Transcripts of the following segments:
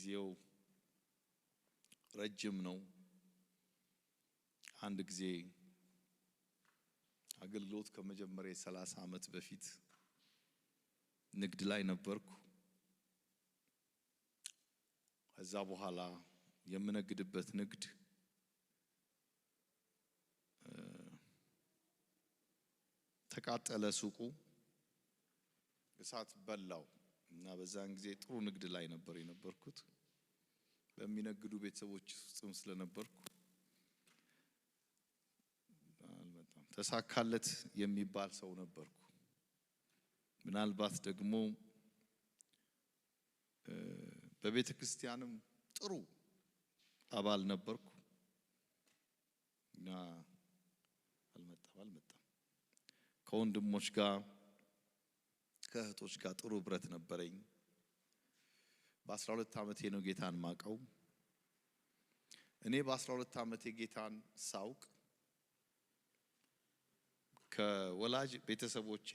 ጊዜው ረጅም ነው አንድ ጊዜ አገልግሎት ከመጀመሪያ 30 ዓመት በፊት ንግድ ላይ ነበርኩ ከዛ በኋላ የምነግድበት ንግድ ተቃጠለ ሱቁ እሳት በላው እና በዛን ጊዜ ጥሩ ንግድ ላይ ነበር የነበርኩት በሚነግዱ ቤተሰቦች ውስጥም ስለነበርኩ ተሳካለት የሚባል ሰው ነበርኩ ምናልባት ደግሞ በቤተ ክርስቲያንም ጥሩ አባል ነበርኩ እና አልመጣም ከወንድሞች ጋር ከእህቶች ጋር ጥሩ ብረት ነበረኝ በ12 ዓመቴ ነው ጌታን ማቀው እኔ በ12 ዓመቴ ጌታን ሳውቅ ከወላጅ ቤተሰቦቼ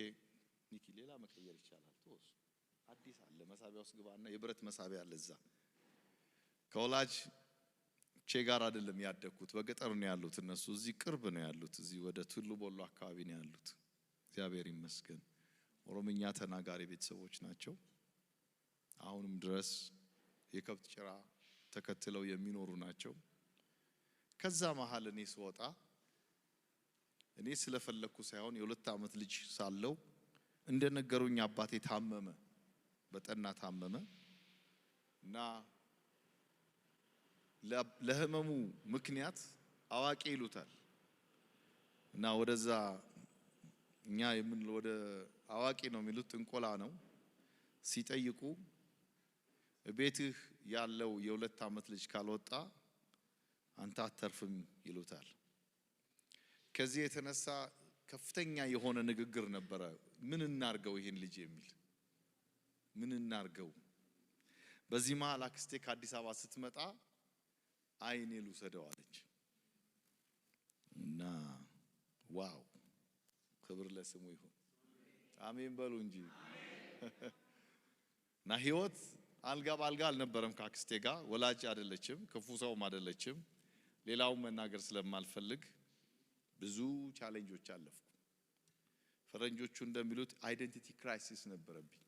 ኒኪ ሌላ መቀየር ይቻላል ተወስ አዲስ አለ መሳቢያ ውስጥ ግባና የብረት መሳቢያ አለ እዛ ከወላጅ ጋር አይደለም ያደኩት በገጠር ነው ያሉት እነሱ እዚህ ቅርብ ነው ያሉት እዚህ ወደ ቱሉ ቦሎ አካባቢ ነው ያሉት እግዚአብሔር ይመስገን ኦሮምኛ ተናጋሪ ቤተሰቦች ናቸው አሁንም ድረስ የከብት ጭራ ተከትለው የሚኖሩ ናቸው ከዛ መሃል እኔ ስወጣ እኔ ስለፈለኩ ሳይሆን የ2 ዓመት ልጅ ሳለው እንደነገሩኝ አባቴ ታመመ በጠና ታመመ እና ለህመሙ ምክንያት አዋቂ ይሉታል እና ወደዛ እኛ ወደ አዋቂ ነው የሚሉት እንቆላ ነው ሲጠይቁ ቤትህ ያለው የ2 ዓመት ልጅ ካልወጣ አንተ አተርፍም ይሉታል ከዚህ የተነሳ ከፍተኛ የሆነ ንግግር ነበር ምን እናርገው ይሄን ልጅ የሚል ምን እናርገው በዚህ መሃል አክስቴ ከአዲስ አበባ ስትመጣ አይኔ ልውሰደው አለች እና ዋው ክብር ለስሙ ይሁን አሜን በሉ እንጂ እና ህይወት አልጋ ባልጋ አልነበረም ከአክስቴ ጋር ወላጅ አይደለችም ክፉ ሰውም አይደለችም ሌላው መናገር ስለማልፈልግ ብዙ ቻሌንጆች አለፍኩ ፈረንጆቹ እንደሚሉት አይደንቲቲ ክራይሲስ ነበረብኝ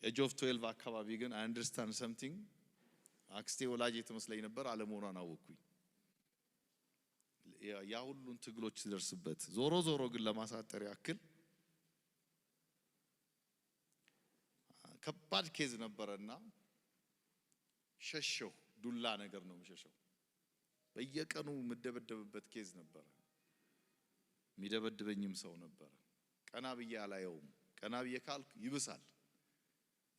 ኤጅ ኦፍ 12 አካባቢ ግን አይ አንደርስታንድ ሰምቲንግ አክስቴ ወላጅ የተመስለኝ ነበር አለመሆኗን አወቅኩኝ ያ ሁሉን ትግሎች ሲደርስበት ዞሮ ግን ለማሳጠር ያክል ከባድ ኬዝ ነበርና ሸሸው ዱላ ነገር ነው የምሸሸው በየቀኑ ምደበደብበት ኬዝ ነበር ሚደበድበኝም ሰው ነበር ቀና ብዬ አላየውም ቀና ብዬ ካልኩ ይብሳል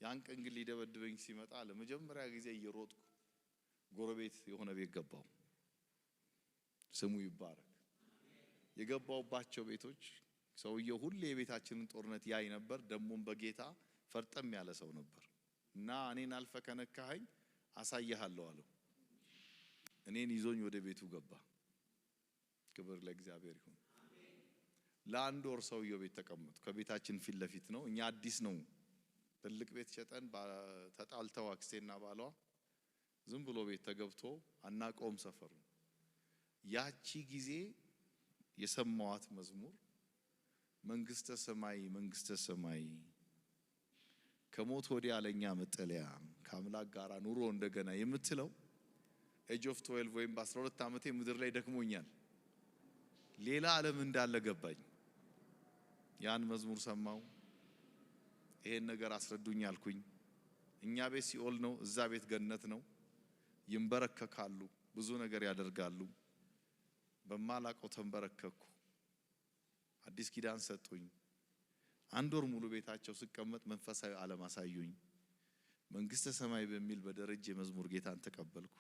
ያን ቀን ግን ሊደበድበኝ ሲመጣ ለመጀመሪያ ጊዜ እየሮጥኩ ጎረቤት የሆነ ቤት ገባው ስሙ ይባረክ የገባውባቸው ቤቶች ሰውየው ሁሌ የቤታችንን ጦርነት ያይ ነበር ደሞም በጌታ ፈርጠም ያለ ሰው ነበር እና እኔን አልፈከነካኸኝ አሳየሃለሁ አለው እኔን ይዞኝ ወደ ቤቱ ገባ ክብር ለእግዚአብሔር ይሁን ለአንድ ወር ሰውየው ቤት ተቀመጥኩ ከቤታችን ፊት ለፊት ነው እኛ አዲስ ነው ትልቅ ቤት ሸጠን ተጣልተው አክስቴና ባሏ ዝም ብሎ ቤት ተገብቶ አናቆም ሰፈሩ ያቺ ጊዜ የሰማዋት መዝሙር መንግስተ ሰማይ ከሞት ወዲያ ለኛ መጠለያ ከአምላክ ጋር ኑሮ እንደገና የምትለው ኤጅ ኦፍ 12 ወይም በ12 ዓመቴ ምድር ላይ ደክሞኛል ሌላ ዓለም እንዳለ ገባኝ ያን መዝሙር ሰማው ይሄን ነገር አስረዱኝ አልኩኝ እኛ ቤት ሲኦል ነው እዛ ቤት ገነት ነው ይንበረከካሉ ብዙ ነገር ያደርጋሉ በማላቀው ተንበረከኩ አዲስ ኪዳን ሰጡኝ አንድ ወር ሙሉ ቤታቸው ስቀመጥ መንፈሳዊ ዓለም አሳዩኝ መንግስተ ሰማይ በሚል በደረጃ መዝሙር ጌታን ተቀበልኩ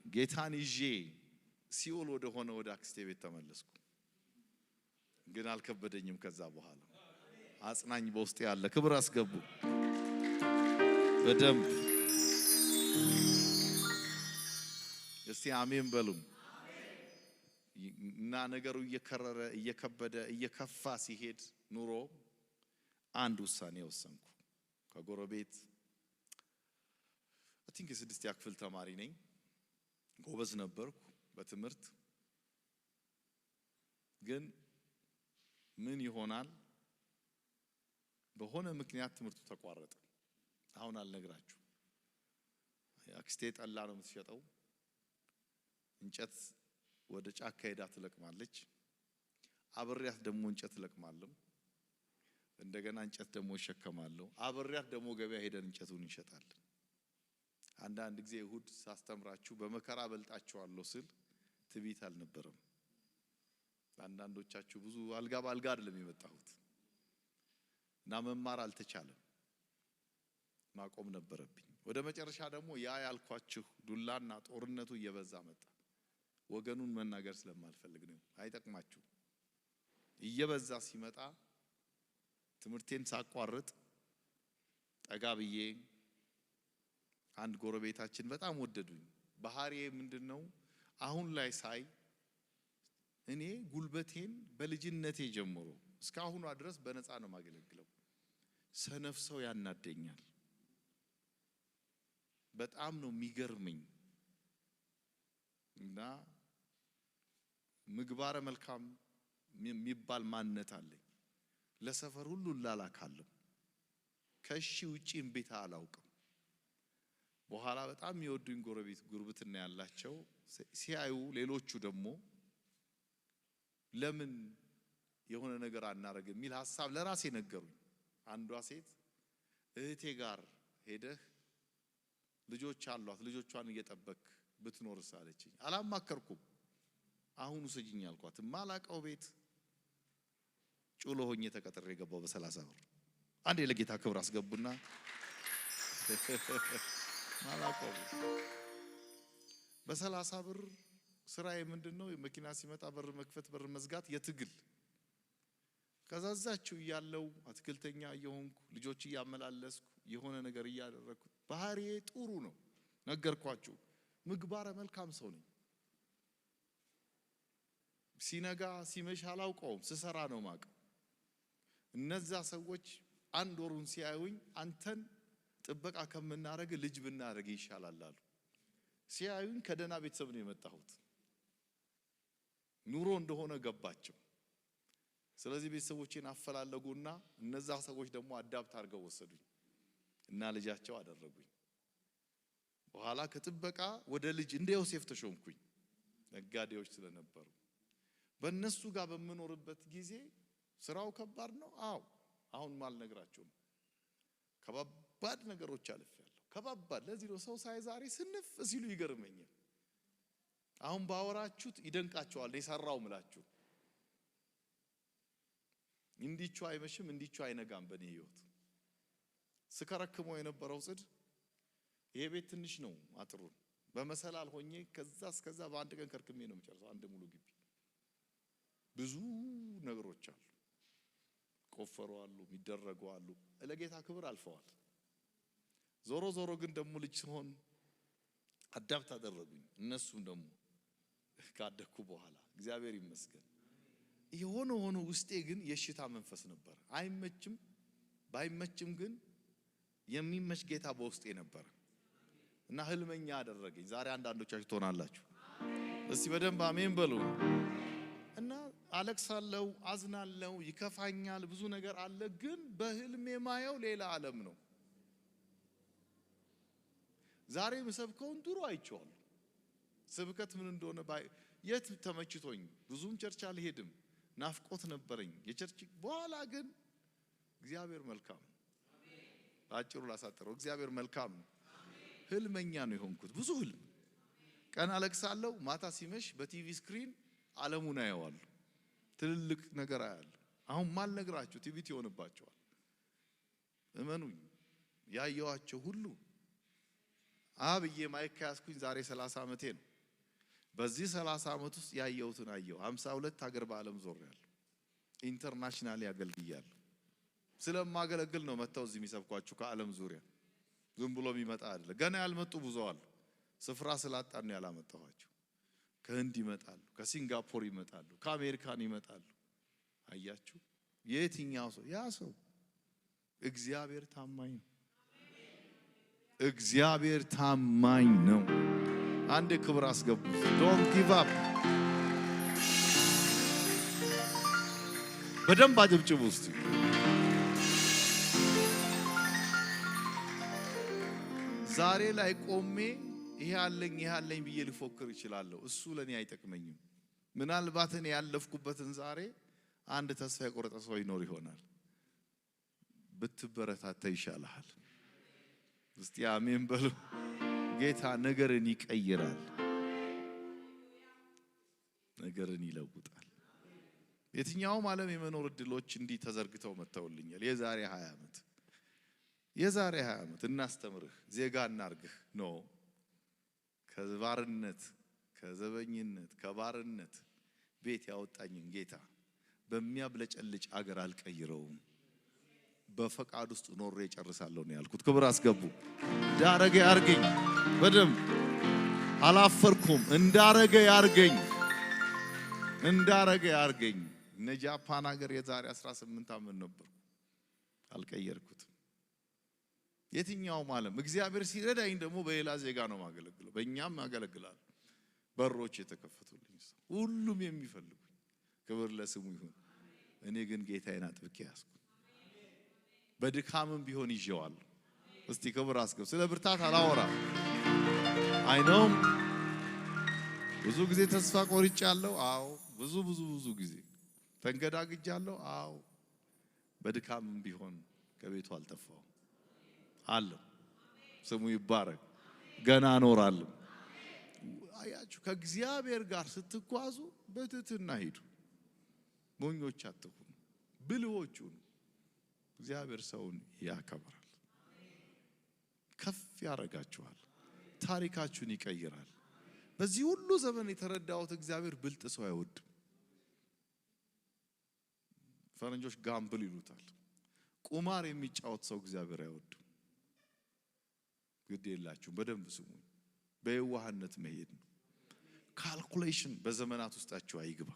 ጌታን ይዤ ሲኦል ወደ ሆነ ወደ አክስቴ ቤት ተመለስኩ ግን አልከበደኝም ከዛ በኋላ አጽናኝ በውስጥ ያለ ክብር አስገቡ በደም እስቲ አሜን በሉ እና ነገሩ እየከረረ እየከበደ እየከፋ ሲሄድ ኑሮ አንድ ውሳኔ ወሰንኩ ከጎረቤት ቲንክ የስድስተኛ ክፍል ተማሪ ነኝ። ጎበዝ ነበርኩ በትምህርት። ግን ምን ይሆናል በሆነ ምክንያት ትምህርቱ ተቋረጠ። አሁን አልነግራችሁ። አክስቴ ጠላ ነው የምትሸጠው። እንጨት ወደ ጫካ ሄዳ ትለቅማለች። አብሬያት ደግሞ እንጨት ለቅማለሁ። እንደገና እንጨት ደግሞ እሸከማለሁ። አብሬያት ደግሞ ገበያ ሄደን እንጨቱን እንሸጣለን። አንዳንድ ጊዜ እሁድ ሳስተምራችሁ በመከራ በልጣችኋለሁ ስል ትዕቢት አልነበረም። አንዳንዶቻችሁ ብዙ አልጋ ባልጋ አይደለም የመጣሁት እና መማር አልተቻለም። ማቆም ነበረብኝ። ወደ መጨረሻ ደግሞ ያ ያልኳችሁ ዱላና ጦርነቱ እየበዛ መጣ። ወገኑን መናገር ስለማልፈልግ ነው፣ አይጠቅማችሁ። እየበዛ ሲመጣ ትምህርቴን ሳቋርጥ ጠጋ ብዬ አንድ ጎረቤታችን በጣም ወደዱኝ። ባህሪዬ ምንድነው? አሁን ላይ ሳይ እኔ ጉልበቴን በልጅነቴ ጀምሮ እስካሁኗ ድረስ በነፃ ነው ማገለግለው። ሰነፍ ሰው ያናደኛል። በጣም ነው የሚገርመኝ። እና ምግባረ መልካም የሚባል ማንነት አለኝ። ለሰፈር ሁሉ ላላካለሁ። ከሺ ውጪ እምቢታ አላውቅም። በኋላ በጣም የሚወዱኝ ጎረቤት ጉርብትና ያላቸው ሲያዩ ሌሎቹ ደግሞ ለምን የሆነ ነገር አናረግ የሚል ሐሳብ ለራሴ ነገሩኝ። አንዷ ሴት እህቴ ጋር ሄደህ ልጆች አሏት ልጆቿን እየጠበክ ብትኖርስ አለችኝ። አላማከርኩም። አሁን ውሰጂኝ አልኳት። ማላቀው ቤት ጩሎ ሆኜ ተቀጥሬ ገባው በ30 ብር። አንዴ ለጌታ ክብር አስገቡና ማላቀው በ30 ብር ስራዬ ምንድነው? መኪና ሲመጣ በር መክፈት በር መዝጋት የትግል። ከዛዛችሁ ያለው አትክልተኛ እየሆንኩ ልጆች እያመላለስኩ የሆነ ነገር እያደረኩ ባህሪዬ ጥሩ ነው። ነገርኳችሁ። ምግባረ መልካም ሰው ነኝ። ሲነጋ ሲመሽ አላውቀውም፣ ስሰራ ነው ማቀው። እነዛ ሰዎች አንድ ወሩን ሲያዩኝ አንተን ጥበቃ ከምናረግ ልጅ ብናረግ ይሻላል አሉ። ሲያዩኝ ከደና ቤተሰብ ነው የመጣሁት። ኑሮ እንደሆነ ገባቸው። ስለዚህ ቤተሰቦቼን አፈላለጉና እነዛ ሰዎች ደግሞ አዳፕት አድርገው ወሰዱኝ እና ልጃቸው አደረጉኝ። በኋላ ከጥበቃ ወደ ልጅ እንደ ዮሴፍ ተሾምኩኝ። ነጋዴዎች ስለነበሩ በእነሱ ጋር በመኖርበት ጊዜ ስራው ከባድ ነው። አዎ አሁን ማልነግራችሁ ነው። ከባባድ ነገሮች አልፌያለሁ። ከባባድ ለዚህ ነው ሰው ሳይ ዛሬ ስንፍ ሲሉ ይገርመኛል። አሁን ባወራችሁት ይደንቃቸዋል። የሰራው ምላችሁ እንዲቹ አይመሽም እንዲቹ አይነጋም። በኔ ህይወት ስከረክመው የነበረው ጽድ ይሄ ቤት ትንሽ ነው። አጥሩን በመሰላል ሆኜ ከዛ እስከዛ በአንድ ቀን ከርክሜ ነው የምጨርሰው። አንድ ሙሉ ግቢ ብዙ ነገሮች አሉ። ቆፈሩ አሉ፣ የሚደረጉ አሉ። ለጌታ ክብር አልፈዋል። ዞሮ ዞሮ ግን ደግሞ ልጅ ሲሆን አዳፕት አደረጉኝ። እነሱም ደግሞ ካደኩ በኋላ እግዚአብሔር ይመስገን የሆነ ሆኖ ውስጤ ግን የሽታ መንፈስ ነበር። አይመችም ባይመችም ግን የሚመች ጌታ በውስጤ ነበር እና ህልመኛ አደረገኝ። ዛሬ አንዳንዶቻችሁ ትሆናላችሁ። እስቲ በደንብ አሜን በሉ። እና አለቅሳለሁ፣ አዝናለሁ፣ ይከፋኛል፣ ብዙ ነገር አለ። ግን በህልሜ ማየው ሌላ ዓለም ነው። ዛሬ ምሰብከውን ድሮ አይቼዋለሁ። ስብከት ምን እንደሆነ የት ተመችቶኝ ብዙም ቸርች አልሄድም። ናፍቆት ነበረኝ የቸርች። በኋላ ግን እግዚአብሔር መልካም ነው። ባጭሩ ላሳጥረው፣ እግዚአብሔር መልካም ነው። ህልመኛ ነው የሆንኩት። ብዙ ህልም። ቀን አለቅሳለሁ፣ ማታ ሲመሽ በቲቪ ስክሪን ዓለሙን አየዋለሁ። ትልልቅ ነገር አያለሁ። አሁን ማልነግራችሁ ቲቪት ይሆንባቸዋል። እመኑኝ ያየዋቸው ሁሉ አብዬ ማይክ ያስኩኝ ዛሬ 30 ዓመቴ ነው። በዚህ 30 ዓመት ውስጥ ያየሁትን አየሁ። 52 ሀገር በዓለም ዞሬያለሁ። ኢንተርናሽናል ያገልግያለሁ። ስለማገለግል ነው መተው እዚህ የሚሰብኳችሁ ከዓለም ዙሪያ። ዝም ብሎ የሚመጣ አይደለ። ገና ያልመጡ ብዙ አሉ። ስፍራ ስላጣን ነው ያላመጣኋቸው። ከህንድ ይመጣሉ፣ ከሲንጋፖር ይመጣሉ፣ ከአሜሪካን ይመጣሉ። አያችሁ የትኛው ሰው ያ ሰው እግዚአብሔር ታማኝ ነው። እግዚአብሔር ታማኝ ነው። አንድ ክብር አስገቡ። ዶንት ጊቭ አፕ። በደንብ አጨብጭቡ እስቲ። ዛሬ ላይ ቆሜ ይሄ አለኝ ብዬ ልፎክር እችላለሁ። እሱ ለኔ አይጠቅመኝም። ምናልባት እኔ ያለፍኩበትን ዛሬ አንድ ተስፋ የቆረጠ ሰው ይኖር ይሆናል። ብትበረታታ ይሻልሃል። እስቲ አሜን በሉ። ጌታ ነገርን ይቀይራል፣ ነገርን ይለውጣል። የትኛውም ዓለም የመኖር እድሎች እንዲህ ተዘርግተው መተውልኛል። የዛሬ 20 ዓመት እናስተምርህ፣ ዜጋ እናርግህ ነው። ከባርነት ከዘበኝነት ከባርነት ቤት ያወጣኝን ጌታ በሚያብለጨልጭ አገር አልቀይረውም። በፈቃድ ውስጥ ኖሬ ጨርሳለሁ ነው ያልኩት። ክብር አስገቡ። እንዳረገ ያርገኝ። በደም አላፈርኩም። እንዳረገ ያርገኝ። እነ ጃፓን ሀገር የዛሬ 18 ዓመት ነበር፣ አልቀየርኩትም። የትኛውም ዓለም እግዚአብሔር ሲረዳኝ ደግሞ በሌላ ዜጋ ነው ማገለግለው። በእኛም አገለግላለሁ። በሮች የተከፈቱልኝ ሁሉም የሚፈልጉኝ። ክብር ለስሙ ይሁን። እኔ ግን ጌታዬን አጥብቄ ያዝኩ። በድካምም ቢሆን ይዤዋለሁ። እስቲ ክብር አስገቡ። ስለ ብርታት አላወራ። አይኖም ብዙ ጊዜ ተስፋ ቆርጫለሁ። አዎ ብዙ ጊዜ ተንገዳግጃለሁ። አዎ በድካምም ቢሆን ከቤቱ አልጠፋው አለው። ስሙ ይባረክ። ገና እኖራለሁ። አያችሁ፣ ከእግዚአብሔር ጋር ስትጓዙ በትህትና ሂዱ። ሞኞች አትሁኑ፣ ብልሆች ሁኑ። እግዚአብሔር ሰውን ያከብራል፣ ከፍ ያረጋችኋል፣ ታሪካችሁን ይቀይራል። በዚህ ሁሉ ዘመን የተረዳሁት እግዚአብሔር ብልጥ ሰው አይወድም። ፈረንጆች ጋምብል ይሉታል። ቁማር የሚጫወት ሰው እግዚአብሔር አይወድም። ግድ የላችሁም፣ በደንብ ስሙ። በየዋህነት መሄድ ነው። ካልኩሌሽን በዘመናት ውስጣችሁ አይግባ።